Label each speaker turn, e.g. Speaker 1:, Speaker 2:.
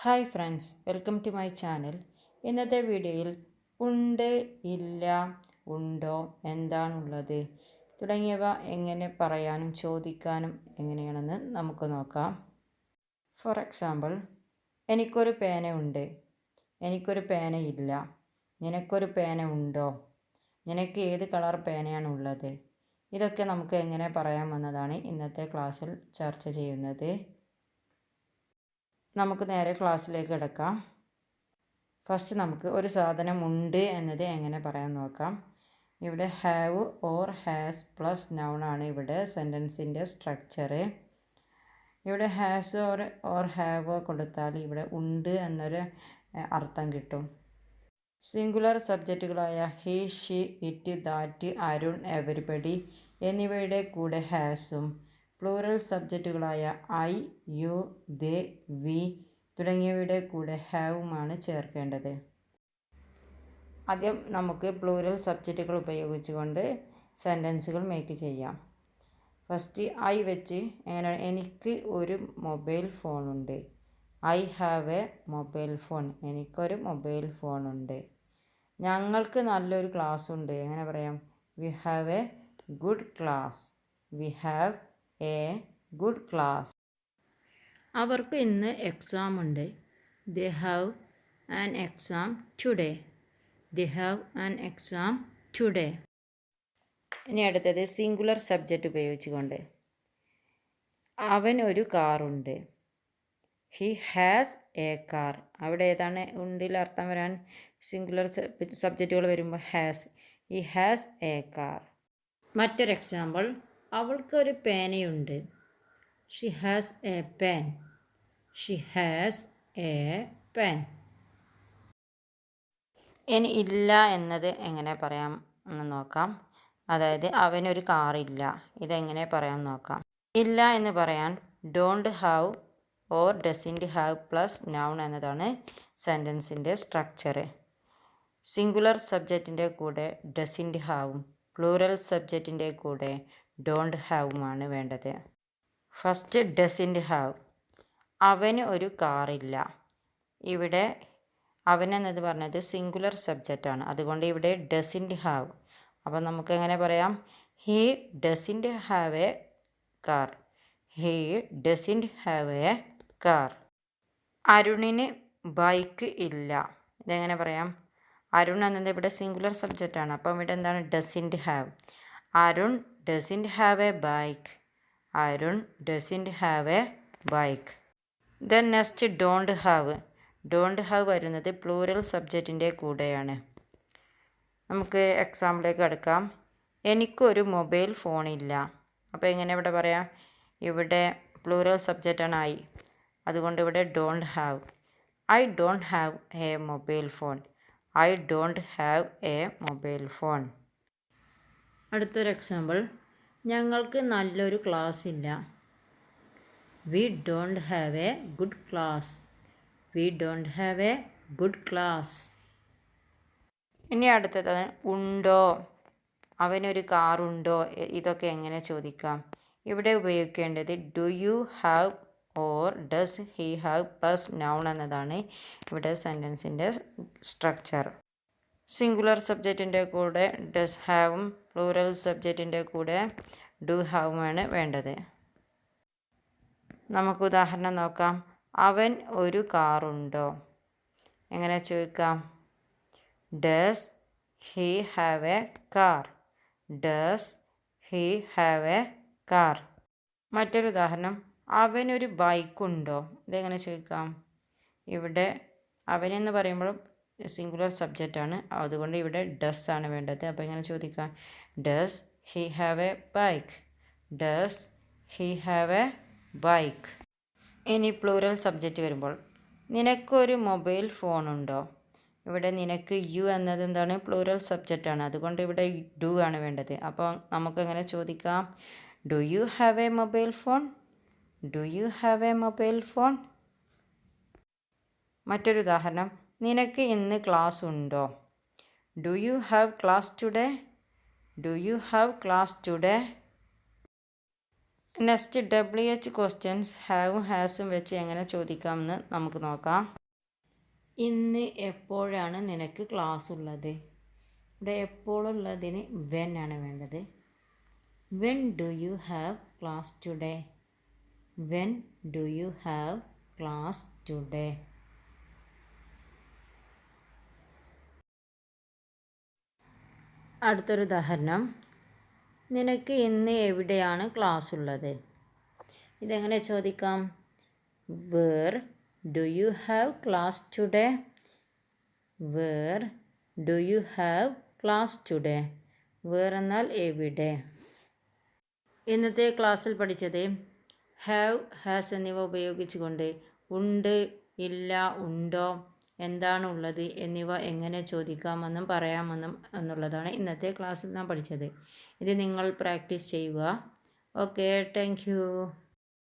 Speaker 1: Hi friends, welcome to my channel. ഇന്നത്തെ വീഡിയോയിൽ ഉണ്ട്, ഇല്ല, ഉണ്ടോ, എന്താണുള്ളത് തുടങ്ങിയവ എങ്ങനെ പറയാനും ചോദിക്കാനും എങ്ങനെയാണെന്ന് നമുക്ക് നോക്കാം. ഫോർ എക്സാമ്പിൾ, എനിക്കൊരു പേന ഉണ്ട്, എനിക്കൊരു പേന ഇല്ല, നിനക്കൊരു പേന ഉണ്ടോ, നിനക്ക് ഏത് കളർ പേനയാണ് ഉള്ളത്. ഇതൊക്കെ നമുക്ക് എങ്ങനെ പറയാമെന്നതാണ് ഇന്നത്തെ ക്ലാസ്സിൽ ചർച്ച ചെയ്യുന്നത്. നമുക്ക് നേരെ ക്ലാസ്സിലേക്ക് കിടക്കാം. ഫസ്റ്റ് നമുക്ക് ഒരു സാധനം ഉണ്ട് എന്നത് എങ്ങനെ പറയാൻ നോക്കാം. ഇവിടെ have or has plus noun ആണ് ഇവിടെ സെൻറ്റൻസിൻ്റെ സ്ട്രക്ചർ. ഇവിടെ ഹാസ് ഓർ ഹാവ് കൊടുത്താൽ ഇവിടെ ഉണ്ട് എന്നൊരു അർത്ഥം കിട്ടും. സിംഗുലർ സബ്ജക്റ്റുകളായ he, she, it, that, Arun, everybody എന്നിവയുടെ കൂടെ ഹാസും പ്ലൂറൽ സബ്ജക്റ്റുകളായ ഐ, യു, ദേ, വി തുടങ്ങിയവയുടെ കൂടെ ഹാവുമാണ് ചേർക്കേണ്ടത്. ആദ്യം നമുക്ക് പ്ലൂറൽ സബ്ജക്റ്റുകൾ ഉപയോഗിച്ചുകൊണ്ട് സെൻറ്റൻസുകൾ മേക്ക് ചെയ്യാം. ഫസ്റ്റ് ഐ വെച്ച് എങ്ങനെ, എനിക്ക് ഒരു മൊബൈൽ ഫോണുണ്ട്. I have a mobile phone, എനിക്കൊരു മൊബൈൽ ഫോണുണ്ട്. ഞങ്ങൾക്ക് നല്ലൊരു ക്ലാസ് ഉണ്ട്, എങ്ങനെ പറയാം? We have a good class. We have a good class. അവർക്ക് ഇന്ന് എക്സാം ഉണ്ട്. They have an exam today. They have an exam today. ഇനി അടുത്തത് സിംഗുലർ സബ്ജക്റ്റ് ഉപയോഗിച്ചുകൊണ്ട്. അവൻ ഒരു കാറുണ്ട്. He has a car. അവിടെ ഏതാണ് ഉണ്ടിൽ അർത്ഥം വരാൻ? സിംഗുലർ സബ്ജക്റ്റുകൾ വരുമ്പോൾ has. He has a car. മറ്റൊരു എക്സാമ്പിൾ, അവൾക്കൊരു പേനയുണ്ട്. She has a pen. She has a pen. ഇനി ഇല്ല എന്നത് എങ്ങനെ പറയാം എന്ന് നോക്കാം. അതായത് അവനൊരു കാറില്ല. ഇതെങ്ങനെ പറയാൻ നോക്കാം. ഇല്ല എന്ന് പറയാൻ don't have or doesn't have plus noun എന്നതാണ് സെൻറ്റൻസിൻ്റെ സ്ട്രക്ചർ. സിംഗുലർ സബ്ജക്റ്റിൻ്റെ കൂടെ ഡസിൻറ്റ് ഹാവും പ്ലൂറൽ സബ്ജക്റ്റിൻ്റെ കൂടെ ഡോണ്ട് ഹാവുമാണ് വേണ്ടത്. First doesn't have. അവന് ഒരു കാറില്ല. ഇവിടെ അവൻ എന്നത് പറഞ്ഞത് സിംഗുലർ സബ്ജക്റ്റാണ്, അതുകൊണ്ട് ഇവിടെ ഡസിൻറ്റ് ഹാവ്. അപ്പം നമുക്ക് എങ്ങനെ പറയാം? He doesn't have a car. He doesn't have a car. അരുണിന് ബൈക്ക് ഇല്ല. ഇതെങ്ങനെ പറയാം? അരുൺ എന്നത് ഇവിടെ സിംഗുലർ സബ്ജക്റ്റാണ്, അപ്പം ഇവിടെ എന്താണ്? Doesn't have. Arun doesn't have A bike. Arun doesn't have A bike. Then next don't have. Don't have വരുന്നത് പ്ലൂറൽ സബ്ജക്റ്റിൻ്റെ കൂടെയാണ്. നമുക്ക് എക്സാമ്പിളിലേക്ക് കിടക്കാം. എനിക്കൊരു മൊബൈൽ ഫോണില്ല. അപ്പോൾ എങ്ങനെ ഇവിടെ പറയാം? ഇവിടെ പ്ലൂറൽ സബ്ജക്റ്റാണ് ഐ, അതുകൊണ്ട് ഇവിടെ don't have. I don't have a mobile phone. I don't have a mobile phone. അടുത്തൊരു എക്സാമ്പിൾ, ഞങ്ങൾക്ക് നല്ലൊരു ക്ലാസ് ഇല്ല. We don't have a good class. We don't have a good class. ഇനി അടുത്തത് ഉണ്ടോ, അവനൊരു കാറുണ്ടോ, ഇതൊക്കെ എങ്ങനെ ചോദിക്കാം? ഇവിടെ ഉപയോഗിക്കേണ്ടത് do you have or does he have plus noun എന്നതാണ് ഇവിടെ സെൻറ്റൻസിൻ്റെ സ്ട്രക്ചർ. സിംഗുലർ സബ്ജക്റ്റിൻ്റെ കൂടെ ഡസ് ഹാവും പ്ലൂറൽ സബ്ജക്റ്റിൻ്റെ കൂടെ ഡു ഹാവുമാണ് വേണ്ടത്. നമുക്ക് ഉദാഹരണം നോക്കാം. അവൻ ഒരു കാറുണ്ടോ, എങ്ങനെ ചോദിക്കാം? Does he have a car. Does he have a car. മറ്റൊരു ഉദാഹരണം, അവനൊരു ബൈക്കുണ്ടോ. ഇതെങ്ങനെ ചോദിക്കാം? ഇവിടെ അവനെന്ന് പറയുമ്പോൾ സിംഗുലർ സബ്ജക്റ്റാണ്, അതുകൊണ്ട് ഇവിടെ ഡസ് ആണ് വേണ്ടത്. അപ്പോൾ എങ്ങനെ ചോദിക്കാം? Does he have A bike. Does he have A bike. ഇനി പ്ലൂറൽ സബ്ജക്റ്റ് വരുമ്പോൾ, നിനക്കൊരു മൊബൈൽ ഫോണുണ്ടോ. ഇവിടെ നിനക്ക് യു എന്നത് എന്താണ്? പ്ലൂറൽ സബ്ജക്റ്റാണ്, അതുകൊണ്ട് ഇവിടെ ഡു ആണ് വേണ്ടത്. അപ്പോൾ നമുക്കെങ്ങനെ ചോദിക്കാം? Do you have a mobile phone. Do you have a mobile phone. മറ്റൊരു ഉദാഹരണം, നിനക്ക് ഇന്ന് ക്ലാസ് ഉണ്ടോ. Do you have class today. Do you have class today. Next WH questions ഹാവും ഹാസും വെച്ച് എങ്ങനെ ചോദിക്കാമെന്ന് നമുക്ക് നോക്കാം. ഇന്ന് എപ്പോഴാണ് നിനക്ക് ക്ലാസ് ഉള്ളത്? ഇവിടെ എപ്പോഴുള്ളതിന് വെൻ ആണ് വേണ്ടത്. When do you have class today? When do you have class today? അടുത്തൊരു ഉദാഹരണം, നിനക്ക് ഇന്ന് എവിടെയാണ് ക്ലാസ് ഉള്ളത്? ഇതെങ്ങനെ ചോദിക്കാം? Where do you have class today? Where do you have class today? Where എന്നാൽ എവിടെ. ഇന്നത്തെ ക്ലാസ്സിൽ പഠിച്ചത് ഹാവ്, ഹാസ് എന്നിവ ഉപയോഗിച്ചുകൊണ്ട് ഉണ്ട്, ഇല്ല, ഉണ്ടോ, എന്താണ് ഉള്ളത് എന്നിവ എങ്ങനെ ചോദിക്കാമെന്നും പറയാമെന്നും എന്നുള്ളതാണ് ഇന്നത്തെ ക്ലാസ്സിൽ നാം പഠിച്ചത്. ഇത് നിങ്ങൾ പ്രാക്ടീസ് ചെയ്യുക. Okay, thank you.